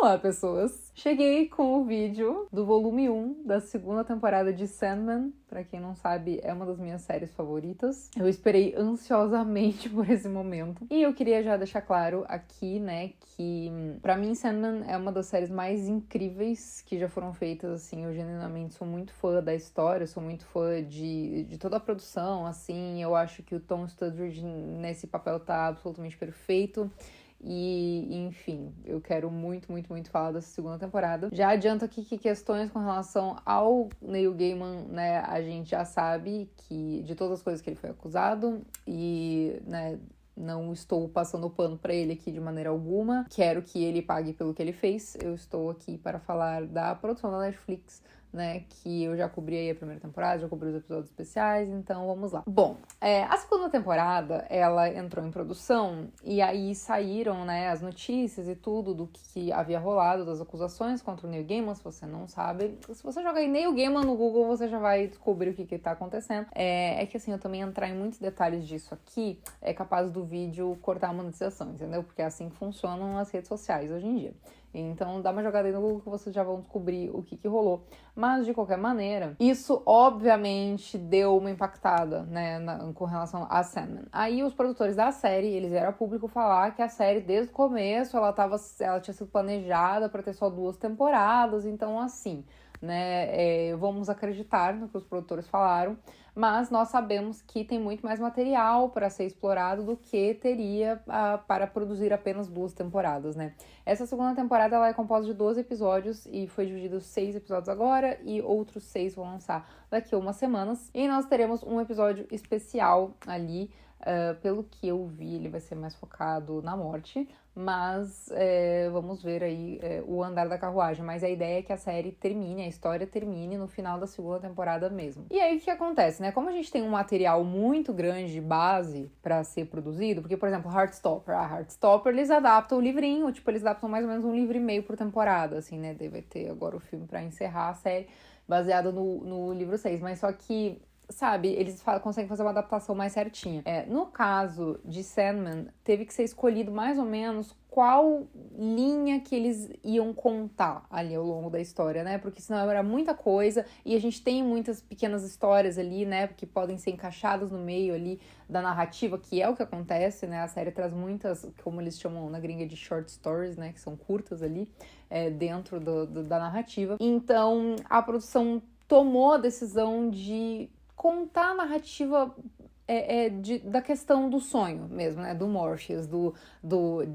Olá, pessoas! Cheguei com o vídeo do volume 1 da segunda temporada de Sandman. Pra quem não sabe, é uma das minhas séries favoritas. Eu esperei ansiosamente por esse momento. E eu queria já deixar claro aqui, né, que pra mim Sandman é uma das séries mais incríveis que já foram feitas, assim. Eu genuinamente sou muito fã da história, sou muito fã de toda a produção, assim. Eu acho que o Tom Sturridge nesse papel tá absolutamente perfeito. E, enfim, eu quero muito, muito, muito falar dessa segunda temporada. Já adianto aqui que questões com relação ao Neil Gaiman, né, a gente já sabe que de todas as coisas que ele foi acusado e, né, não estou passando pano pra ele aqui de maneira alguma. Quero que ele pague pelo que ele fez. Eu estou aqui para falar da produção da Netflix, né, que eu já cobri aí a primeira temporada, já cobri os episódios especiais, então vamos lá. Bom, a segunda temporada, ela entrou em produção e aí saíram, né, as notícias e tudo do que havia rolado, das acusações contra o Neil Gaiman. Se você não sabe, se você jogar aí Neil Gaiman no Google, você já vai descobrir o que tá acontecendo. É que assim, eu também entrar em muitos detalhes disso aqui, é capaz do vídeo cortar a monetização, entendeu? Porque é assim que funcionam as redes sociais hoje em dia. Então dá uma jogada aí no Google que vocês já vão descobrir o que rolou. Mas, de qualquer maneira, isso obviamente deu uma impactada, né, com relação a Sandman. Aí os produtores da série, eles vieram a público falar que a série, desde o começo, ela tinha sido planejada para ter só 2 temporadas. Então, assim, né, vamos acreditar no que os produtores falaram. Mas nós sabemos que tem muito mais material para ser explorado do que teria para produzir apenas 2 temporadas, né? Essa segunda temporada ela é composta de 12 episódios e foi dividido em 6 episódios agora e outros 6 vão lançar daqui a umas semanas. E nós teremos um episódio especial ali. Pelo que eu vi, ele vai ser mais focado na morte, mas vamos ver aí o andar da carruagem. Mas a ideia é que a série termine, a história termine no final da segunda temporada mesmo. E aí o que acontece, né? Como a gente tem um material muito grande de base para ser produzido, porque, por exemplo, Heartstopper, eles adaptam o livrinho, tipo, eles adaptam mais ou menos um livro e meio por temporada, assim, né? Daí vai ter agora o filme para encerrar a série, baseado no livro 6, mas só que sabe, eles conseguem fazer uma adaptação mais certinha. No caso de Sandman, teve que ser escolhido mais ou menos qual linha que eles iam contar ali ao longo da história, né? Porque senão era muita coisa e a gente tem muitas pequenas histórias ali, né? Que podem ser encaixadas no meio ali da narrativa, que é o que acontece, né? A série traz muitas, como eles chamam na gringa de short stories, né? Que são curtas ali, dentro da narrativa. Então, a produção tomou a decisão de contar a narrativa da questão do sonho mesmo, né? Do Morpheus,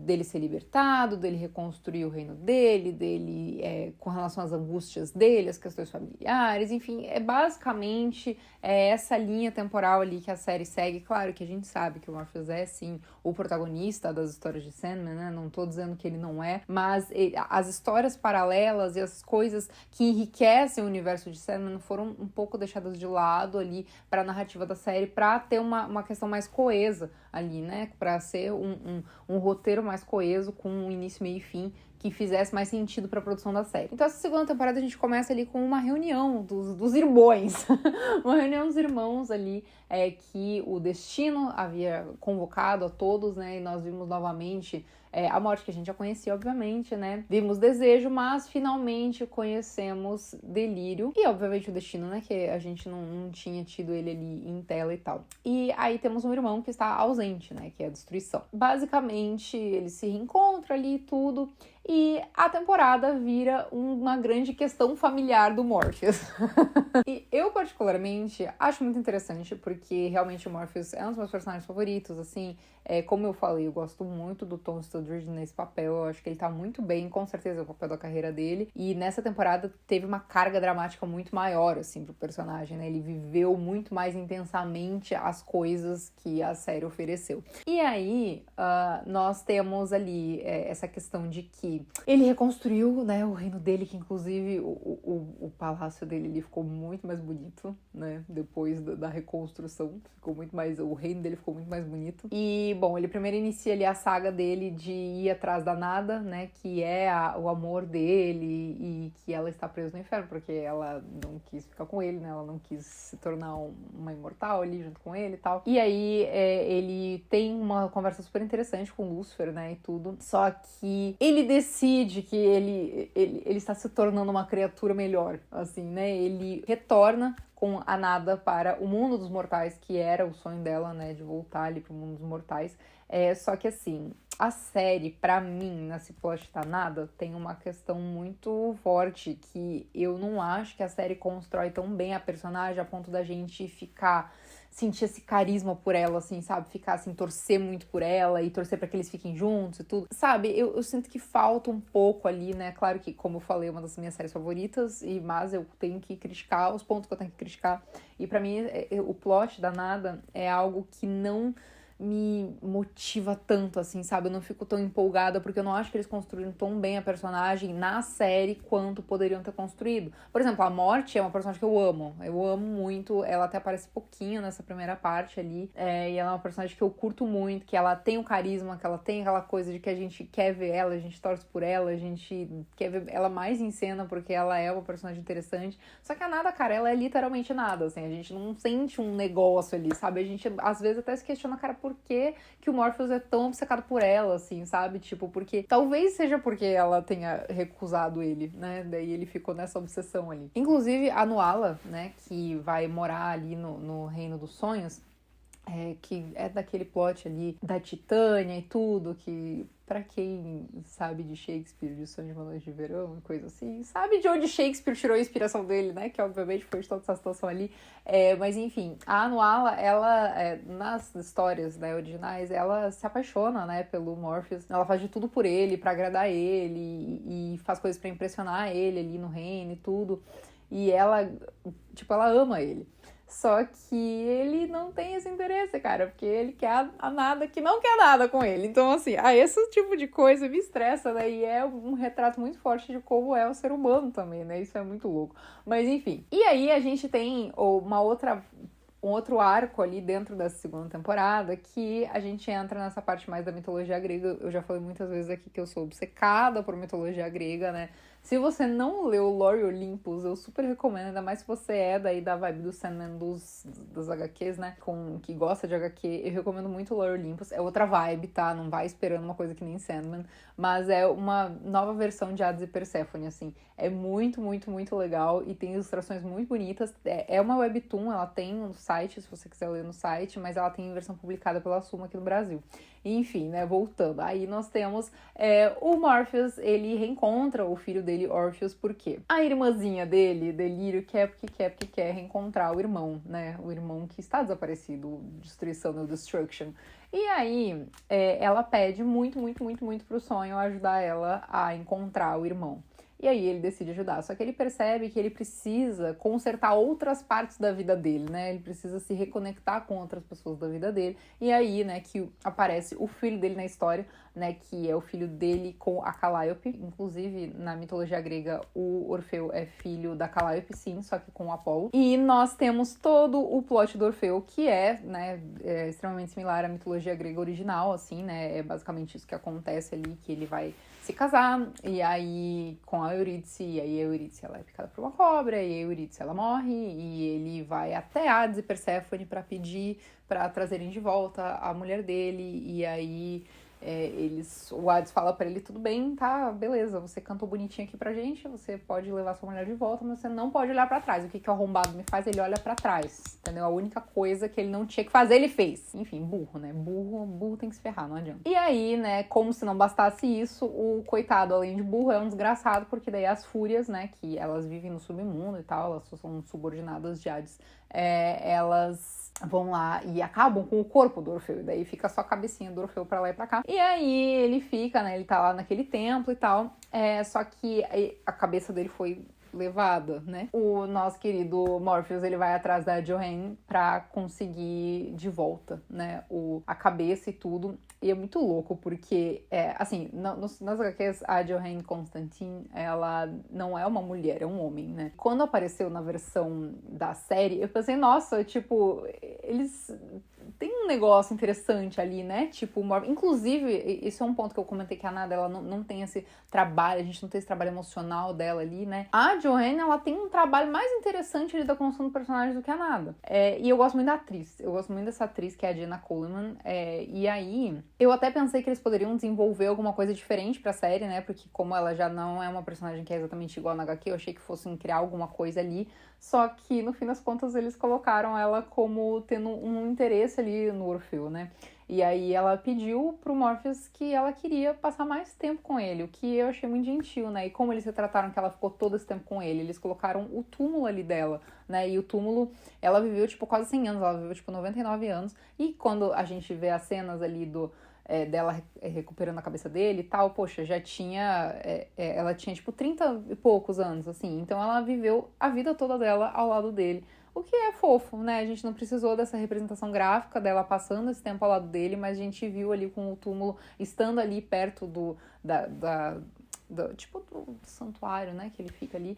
dele ser libertado, dele reconstruir o reino dele, com relação às angústias dele, as questões familiares, enfim, basicamente essa linha temporal ali que a série segue. Claro que a gente sabe que o Morpheus é, sim, o protagonista das histórias de Sandman, né? Não tô dizendo que ele não é, mas as histórias paralelas e as coisas que enriquecem o universo de Sandman foram um pouco deixadas de lado ali para a narrativa da série, para ter uma questão mais coesa ali, né? Para ser um roteiro mais coeso, com um início, meio e fim, que fizesse mais sentido para a produção da série. Então, essa segunda temporada a gente começa ali com uma reunião dos irmãos. Uma reunião dos irmãos ali, que o destino havia convocado a todos, né? E nós vimos novamente a morte, que a gente já conhecia, obviamente, né? Vimos Desejo, mas finalmente conhecemos Delírio. E, obviamente, o Destino, né? Que a gente não tinha tido ele ali em tela e tal. E aí temos um irmão que está ausente, né? Que é a Destruição. Basicamente, ele se reencontra ali e tudo. E a temporada vira uma grande questão familiar do Morpheus. E eu, particularmente, acho muito interessante, porque realmente o Morpheus é um dos meus personagens favoritos, assim. Como eu falei, eu gosto muito do Tom Sturridge nesse papel. Eu acho que ele tá muito bem, com certeza é o papel da carreira dele. E nessa temporada teve uma carga dramática muito maior, assim, pro personagem, né? Ele viveu muito mais intensamente as coisas que a série ofereceu. E aí, nós temos ali essa questão de que ele reconstruiu, né, o reino dele, que inclusive o palácio dele ali ficou muito mais bonito, né? Depois da reconstrução, ficou muito mais, o reino dele ficou muito mais bonito. E, bom, ele primeiro inicia ali a saga dele de ir atrás da Nada, né? Que é o amor dele e que ela está presa no inferno, porque ela não quis ficar com ele, né? Ela não quis se tornar uma imortal ali junto com ele e tal. E aí ele tem uma conversa super interessante com o Lúcifer, né? E tudo. Só que ele decide que ele está se tornando uma criatura melhor, assim, né? Ele retorna com a Nada para o mundo dos mortais, que era o sonho dela, né? De voltar ali pro mundo dos mortais. Só que, assim, a série, pra mim, nesse plot da Nada, tem uma questão muito forte que eu não acho que a série constrói tão bem a personagem a ponto da gente sentir esse carisma por ela, assim, sabe? Ficar, assim, torcer muito por ela e torcer pra que eles fiquem juntos e tudo. Sabe? Eu sinto que falta um pouco ali, né? Claro que, como eu falei, é uma das minhas séries favoritas, mas eu tenho que criticar os pontos que eu tenho que criticar. E pra mim, o plot da Nada é algo que não me motiva tanto, assim, sabe? Eu não fico tão empolgada porque eu não acho que eles construíram tão bem a personagem na série quanto poderiam ter construído. Por exemplo, a Morte é uma personagem que eu amo muito, ela até aparece pouquinho nessa primeira parte ali, e ela é uma personagem que eu curto muito, que ela tem o carisma, que ela tem aquela coisa de que a gente quer ver ela, a gente torce por ela, a gente quer ver ela mais em cena porque ela é uma personagem interessante. Só que a Nada, cara, ela é literalmente nada, assim, a gente não sente um negócio ali, sabe? A gente às vezes até se questiona, cara, por que o Morpheus é tão obcecado por ela, assim, sabe? Tipo, porque talvez seja porque ela tenha recusado ele, né? Daí ele ficou nessa obsessão ali. Inclusive, a Nuala, né, que vai morar ali no Reino dos Sonhos, que é daquele plot ali da Titânia e tudo, que pra quem sabe de Shakespeare, de Sonho de uma Noite de Verão e coisa assim, sabe de onde Shakespeare tirou a inspiração dele, né? Que obviamente foi de toda essa situação ali. Mas enfim, a Anuala, ela, nas histórias, né, originais, ela se apaixona, né, pelo Morpheus. Ela faz de tudo por ele, pra agradar ele, e faz coisas pra impressionar ele ali no reino e tudo. E ela, tipo, ela ama ele. Só que ele não tem esse interesse, cara, porque ele quer a Nada que não quer nada com ele. Então, assim, esse tipo de coisa me estressa, né? E é um retrato muito forte de como é o ser humano também, né? Isso é muito louco. Mas, enfim. E aí a gente tem um outro arco ali dentro dessa segunda temporada, que a gente entra nessa parte mais da mitologia grega. Eu já falei muitas vezes aqui que eu sou obcecada por mitologia grega, né? Se você não leu Lore Olympus, eu super recomendo, ainda mais se você é daí da vibe do Sandman dos HQs, né? Que gosta de HQ, eu recomendo muito Lore Olympus. É outra vibe, tá? Não vai esperando uma coisa que nem Sandman, mas é uma nova versão de Hades e Perséfone, assim. É muito, muito, muito legal e tem ilustrações muito bonitas. É uma webtoon, ela tem no site, se você quiser ler no site, mas ela tem versão publicada pela Suma aqui no Brasil. Enfim, né, voltando. Aí nós temos o Morpheus, ele reencontra o filho dele, Orpheus, por quê? A irmãzinha dele, Delírio, quer reencontrar o irmão, né? O irmão que está desaparecido, Destruição, no Destruction. E aí, ela pede muito, muito, muito, muito pro Sonho ajudar ela a encontrar o irmão. E aí ele decide ajudar, só que ele percebe que ele precisa consertar outras partes da vida dele, né? Ele precisa se reconectar com outras pessoas da vida dele. E aí, né, que aparece o filho dele na história, né, que é o filho dele com a Calliope. Inclusive, na mitologia grega, o Orfeu é filho da Calliope, sim, só que com o Apolo. E nós temos todo o plot do Orfeu, que né, é extremamente similar à mitologia grega original, assim, né? É basicamente isso que acontece ali, que ele vai se casar, e aí com a Eurídice, e aí a Eurídice ela é picada por uma cobra, e a Eurídice ela morre, e ele vai até Hades e Perséfone pra pedir pra trazerem de volta a mulher dele, e aí o Hades fala pra ele, tudo bem, tá, beleza, você cantou bonitinho aqui pra gente, você pode levar sua mulher de volta, mas você não pode olhar pra trás. O que o arrombado me faz? Ele olha pra trás, entendeu? A única coisa que ele não tinha que fazer, ele fez. Enfim, burro, né? Burro tem que se ferrar, não adianta. E aí, né, como se não bastasse isso, o coitado, além de burro, é um desgraçado, porque daí as fúrias, né, que elas vivem no submundo e tal, elas são subordinadas de Hades, elas vão lá e acabam com o corpo do Orfeu, e daí fica só a cabecinha do Orfeu pra lá e pra cá. E aí ele fica, né, ele tá lá naquele templo e tal, só que a cabeça dele foi levada, né? O nosso querido Morpheus, ele vai atrás da Johanne pra conseguir de volta, né, a cabeça e tudo. E é muito louco, porque, assim, nas HQs, a Johanne Constantine, ela não é uma mulher, é um homem, né? Quando apareceu na versão da série, eu pensei, nossa, tipo, eles têm um negócio interessante ali, né? Tipo, inclusive, isso é um ponto que eu comentei que a Nada, ela não tem esse trabalho, a gente não tem esse trabalho emocional dela ali, né? A Joanne, ela tem um trabalho mais interessante ali da construção do personagem do que a Nada. E eu gosto muito da atriz, eu gosto muito dessa atriz, que é a Jenna Coleman, e aí, eu até pensei que eles poderiam desenvolver alguma coisa diferente pra série, né? Porque como ela já não é uma personagem que é exatamente igual na HQ, eu achei que fossem criar alguma coisa ali, só que no fim das contas eles colocaram ela como tendo um interesse ali no Orfeu, né? E aí ela pediu pro Morpheus que ela queria passar mais tempo com ele, o que eu achei muito gentil, né? E como eles retrataram que ela ficou todo esse tempo com ele, eles colocaram o túmulo ali dela, né? E o túmulo, ela viveu, tipo, quase 100 anos, ela viveu, tipo, 99 anos. E quando a gente vê as cenas ali dela recuperando a cabeça dele e tal, poxa, já tinha, ela tinha, tipo, 30 e poucos anos, assim. Então ela viveu a vida toda dela ao lado dele. O que é fofo, né? A gente não precisou dessa representação gráfica dela passando esse tempo ao lado dele, mas a gente viu ali com o túmulo, estando ali perto do santuário, né? Que ele fica ali.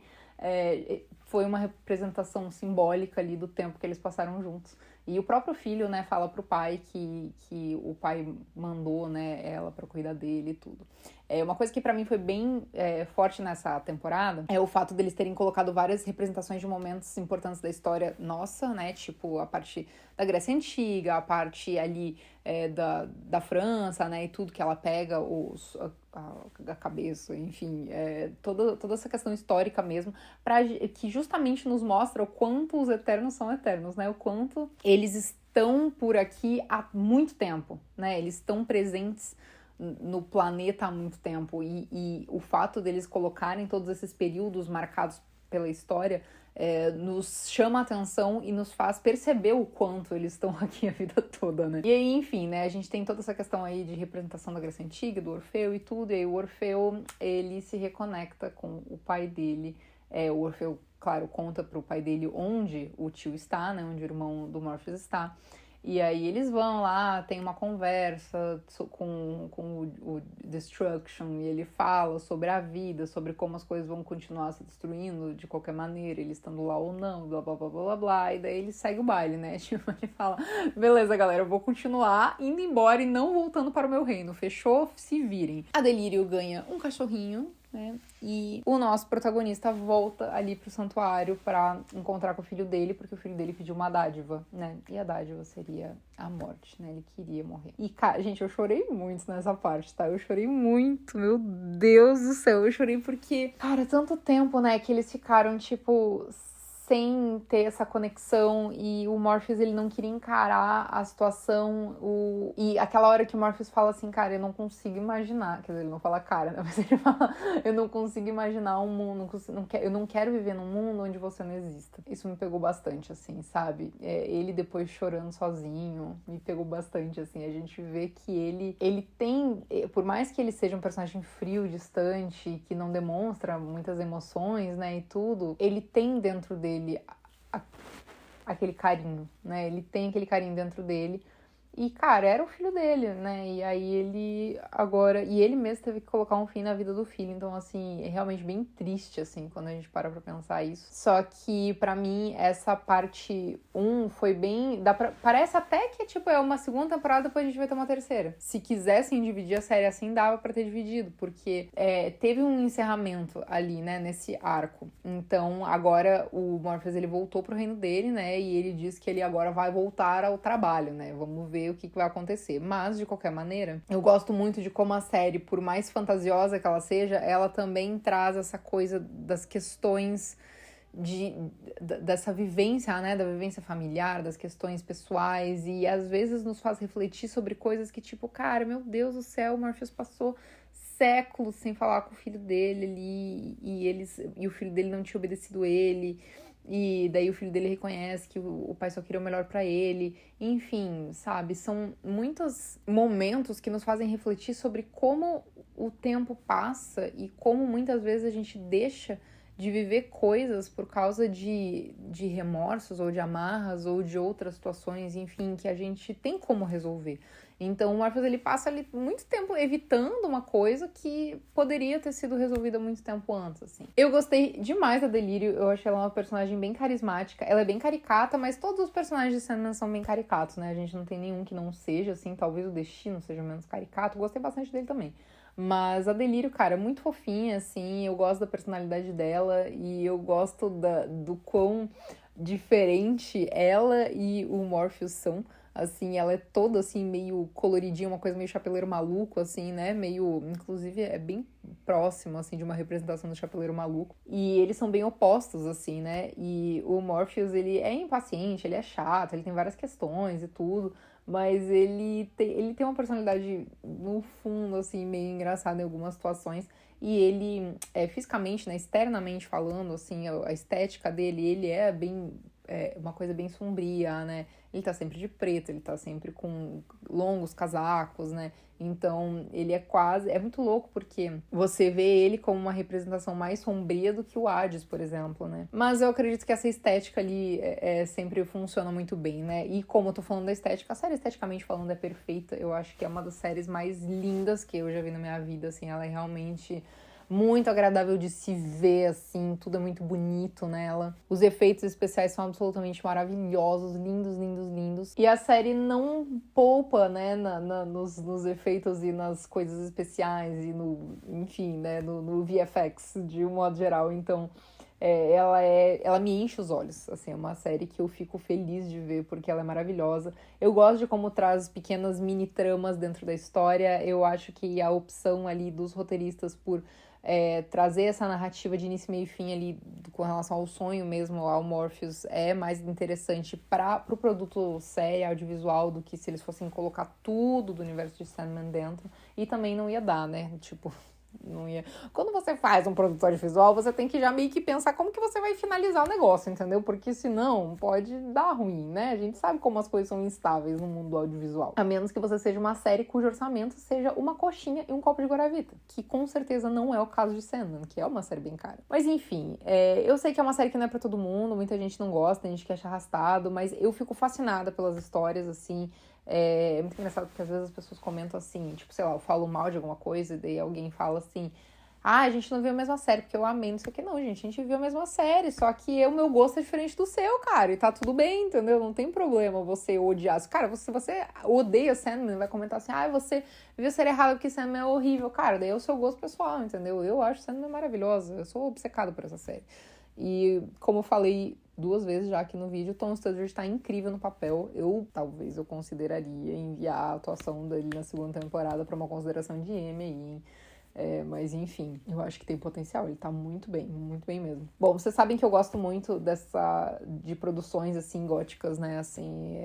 Foi uma representação simbólica ali do tempo que eles passaram juntos. E o próprio filho, né, fala pro pai que o pai mandou, né, ela pra cuidar dele e tudo. Uma coisa que pra mim foi bem forte nessa temporada é o fato deles terem colocado várias representações de momentos importantes da história nossa, né, tipo a parte da Grécia Antiga, a parte ali da França, né, e tudo que ela pega, a cabeça, enfim, toda essa questão histórica mesmo, que justamente nos mostra o quanto os Eternos são eternos, né, o quanto eles estão por aqui há muito tempo, né, eles estão presentes no planeta há muito tempo, e o fato deles colocarem todos esses períodos marcados pela história nos chama a atenção e nos faz perceber o quanto eles estão aqui a vida toda, né? E aí, enfim, né, a gente tem toda essa questão aí de representação da Grécia Antiga, do Orfeu e tudo, e aí o Orfeu, ele se reconecta com o pai dele, o Orfeu, claro, conta pro pai dele onde o tio está, né, onde o irmão do Morpheus está. E aí eles vão lá, tem uma conversa com o Destruction, e ele fala sobre a vida, sobre como as coisas vão continuar se destruindo de qualquer maneira, ele estando lá ou não, blá blá blá blá blá, e daí ele segue o baile, né? Tipo, ele fala, beleza, galera, eu vou continuar indo embora e não voltando para o meu reino, fechou? Se virem. A Delírio ganha um cachorrinho, né? E o nosso protagonista volta ali pro santuário pra encontrar com o filho dele, porque o filho dele pediu uma dádiva, né? E a dádiva seria a morte, né? Ele queria morrer. E, cara, gente, eu chorei muito nessa parte, tá? Eu chorei muito, meu Deus do céu. Eu chorei porque, cara, tanto tempo, né, que eles ficaram, tipo, sem ter essa conexão, e o Morpheus, ele não queria encarar a situação, e aquela hora que o Morpheus fala assim, cara, eu não consigo imaginar, quer dizer, ele não fala cara, né, mas ele fala, eu não consigo imaginar um mundo, eu não quero viver num mundo onde você não exista. Isso me pegou bastante, assim, sabe? Ele depois chorando sozinho, me pegou bastante, assim, a gente vê que ele tem, por mais que ele seja um personagem frio, distante, que não demonstra muitas emoções, né, e tudo, ele tem dentro dele aquele carinho, né? Ele tem aquele carinho dentro dele. E, cara, era o filho dele, né? E aí ele agora... E ele mesmo teve que colocar um fim na vida do filho. Então, assim, é realmente bem triste, assim, quando a gente para pra pensar isso. Só que, pra mim, essa parte 1 foi bem... Parece até que, tipo, é uma segunda temporada, depois a gente vai ter uma terceira. Se quisessem dividir a série assim, dava pra ter dividido. Porque teve um encerramento ali, né? Nesse arco. Então, agora o Morpheus, ele voltou pro reino dele, né? E ele diz que ele agora vai voltar ao trabalho, né? Vamos ver o que vai acontecer. Mas, de qualquer maneira, eu gosto muito de como a série, por mais fantasiosa que ela seja, ela também traz essa coisa das questões dessa vivência, né, da vivência familiar, das questões pessoais, e às vezes nos faz refletir sobre coisas que, tipo, cara, meu Deus do céu, o Morpheus passou séculos sem falar com o filho dele ali, e o filho dele não tinha obedecido ele, e daí o filho dele reconhece que o pai só queria o melhor pra ele. Enfim, sabe? São muitos momentos que nos fazem refletir sobre como o tempo passa e como muitas vezes a gente deixa de viver coisas por causa de remorsos ou de amarras ou de outras situações, enfim, que a gente tem como resolver. Então o Morpheus, ele passa ali muito tempo evitando uma coisa que poderia ter sido resolvida muito tempo antes, assim. Eu gostei demais da Delírio, eu achei ela uma personagem bem carismática. Ela é bem caricata, mas todos os personagens de Sandman são bem caricatos, né? A gente não tem nenhum que não seja, assim, talvez o Destino seja menos caricato. Gostei bastante dele também. Mas a Delírio, cara, é muito fofinha, assim, eu gosto da personalidade dela e eu gosto do quão diferente ela e o Morpheus são. Assim, ela é toda, assim, meio coloridinha, uma coisa meio chapeleiro maluco, assim, né? Meio, inclusive, é bem próximo, assim, de uma representação do chapeleiro maluco. E eles são bem opostos, assim, né? E o Morpheus, ele é impaciente, ele é chato, ele tem várias questões e tudo, mas ele tem uma personalidade, no fundo, assim, meio engraçada em algumas situações. E ele, fisicamente, né, externamente falando, assim, a estética dele, ele é bem... uma coisa bem sombria, né? Ele tá sempre de preto, ele tá sempre com longos casacos, né? Então, ele é quase... É muito louco, porque você vê ele como uma representação mais sombria do que o Hades, por exemplo, né? Mas eu acredito que essa estética ali sempre funciona muito bem, né? E como eu tô falando da estética, a série esteticamente falando é perfeita. Eu acho que é uma das séries mais lindas que eu já vi na minha vida, assim. Ela é realmente... muito agradável de se ver, assim, tudo é muito bonito nela. Os efeitos especiais são absolutamente maravilhosos, lindos, lindos, lindos. E a série não poupa, né, nos efeitos e nas coisas especiais e enfim, né, no VFX de um modo geral. Então, ela me enche os olhos, assim, é uma série que eu fico feliz de ver porque ela é maravilhosa. Eu gosto de como traz pequenas mini tramas dentro da história. Eu acho que a opção ali dos roteiristas por trazer essa narrativa de início, meio e fim ali com relação ao sonho mesmo, ao Morpheus, é mais interessante pro produto série, audiovisual, do que se eles fossem colocar tudo do universo de Sandman dentro. E também não ia dar, né? Tipo... não ia... Quando você faz um produto audiovisual, você tem que já meio que pensar como que você vai finalizar o negócio, entendeu? Porque senão pode dar ruim, né? A gente sabe como as coisas são instáveis no mundo audiovisual. A menos que você seja uma série cujo orçamento seja uma coxinha e um copo de Guaravita, que com certeza não é o caso de Sandman, que é uma série bem cara. Mas enfim, eu sei que é uma série que não é pra todo mundo, muita gente não gosta, tem gente que acha arrastado, mas eu fico fascinada pelas histórias, assim. É muito engraçado porque às vezes as pessoas comentam assim, tipo, sei lá, eu falo mal de alguma coisa e daí alguém fala assim, a gente não viu a mesma série porque eu amei, não sei o que. Não, gente, a gente viu a mesma série, só que o meu gosto é diferente do seu, cara, e tá tudo bem, entendeu? Não tem problema você odiar. Cara, se você odeia Sandman, vai comentar assim, você viu a série errada porque Sandman é horrível. Cara, daí é o seu gosto pessoal, entendeu? Eu acho Sandman maravilhosa, eu sou obcecada por essa série. E como eu falei 2 vezes já aqui no vídeo, Tom Sturridge tá incrível no papel. Talvez eu consideraria enviar a atuação dele na 2ª temporada pra uma consideração de Emmy aí, hein? Mas enfim, eu acho que tem potencial, ele tá muito bem mesmo. Bom, vocês sabem que eu gosto muito de produções assim, góticas, né, assim,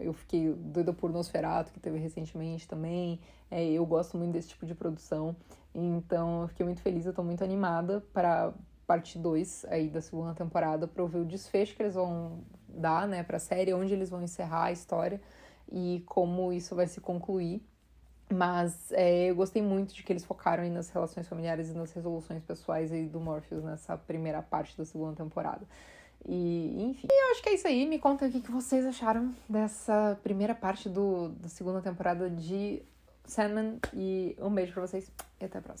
eu fiquei doida por Nosferatu, que teve recentemente também, eu gosto muito desse tipo de produção, então eu fiquei muito feliz, eu tô muito animada pra parte 2 aí da 2ª temporada, pra eu ver o desfecho que eles vão dar, né, pra série, onde eles vão encerrar a história e como isso vai se concluir. Mas eu gostei muito de que eles focaram aí nas relações familiares e nas resoluções pessoais aí do Morpheus nessa primeira parte da 2ª temporada. E, enfim, eu acho que é isso aí. Me conta o que vocês acharam dessa primeira parte da 2ª temporada de Sandman. E um beijo pra vocês e até a próxima.